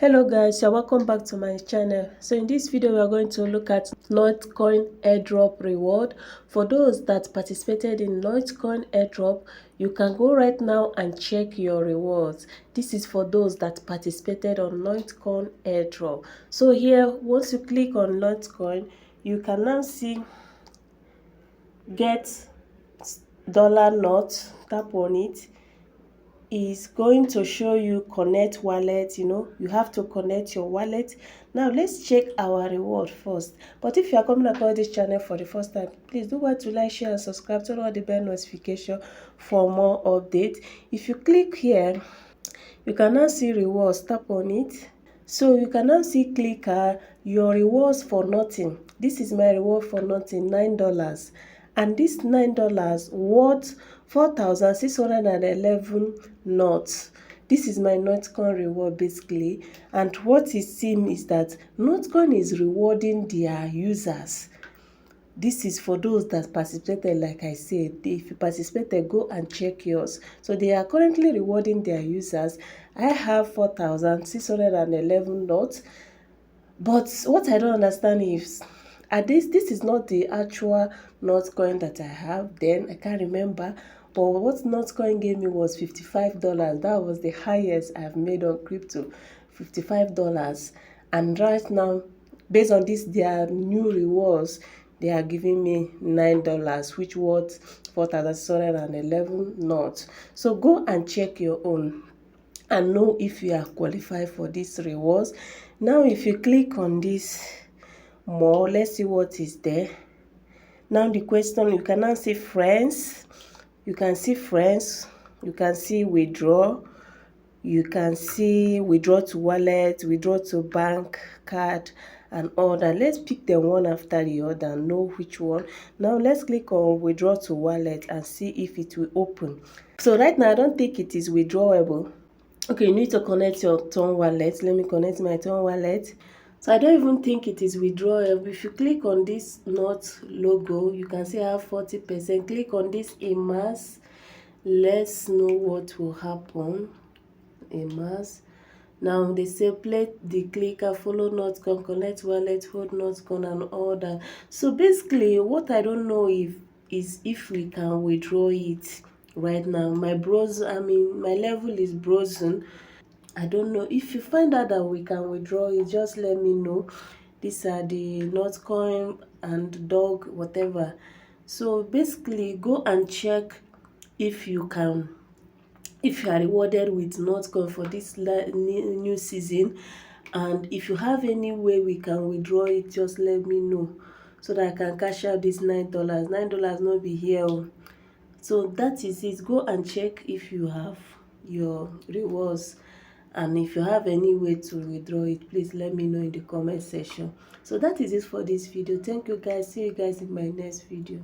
Hello guys, you're welcome back to my channel. So in this video we are going to look at Notcoin Airdrop reward. For those that participated in Notcoin Airdrop, you can go right now and check your rewards. This is for those that participated on Notcoin Airdrop. So here, once you click on Notcoin, you can now see get dollar not. Tap on it. Is going to show you connect wallet. You have to connect your wallet. Now let's check our reward first. But if you are coming across this channel for the first time, please do want to like, share and subscribe, turn on the bell notification for more updates. If you click here, you can now see rewards. Tap on it. So you can now see click your rewards for nothing. This is my reward for nothing, $9. And this $9 worth 4,611 knots. This is my Notcoin reward basically. And what it seems is that Notcoin is rewarding their users. This is for those that participated. Like I said, if you participated, go and check yours. So they are currently rewarding their users. I have 4,611 knots. But what I don't understand is, this is not the actual Notcoin that I have. Then I can't remember. But what Notcoin gave me was $55. That was the highest I've made on crypto, $55. And right now, based on this, their new rewards, they are giving me $9, which worth 4,611 knots. So go and check your own and know if you are qualified for these rewards. Now if you click on this more, let's see what is there. Now the question, you can now see friends, you can see friends, you can see withdraw, you can see withdraw to wallet, withdraw to bank card and all that. Let's pick them one after the other and know which one. Now let's click on withdraw to wallet and see if it will open. So right now I don't think it is withdrawable. Okay, you need to connect your Ton wallet. Let me connect my Ton wallet. So I don't even think it is withdrawable. If you click on this Not logo, you can see I have 40%. Click on this Emas. Let's know what will happen. Emas. Now they say play the clicker, follow Notcoin, connect wallet, hold Notcoin and all that. So basically what I don't know is if we can withdraw it right now. My level is frozen. I don't know. If you find out that we can withdraw it, just let me know. These are the Notcoin and dog whatever. So basically go and check if you can, if you are rewarded with Notcoin for this new season, and if you have any way we can withdraw it, just let me know so that I can cash out this $9. $9 not be here. So that is it. Go and check if you have your rewards, and if you have any way to withdraw it, please let me know in the comment section. So that is it for this video. Thank you guys. See you guys in my next video.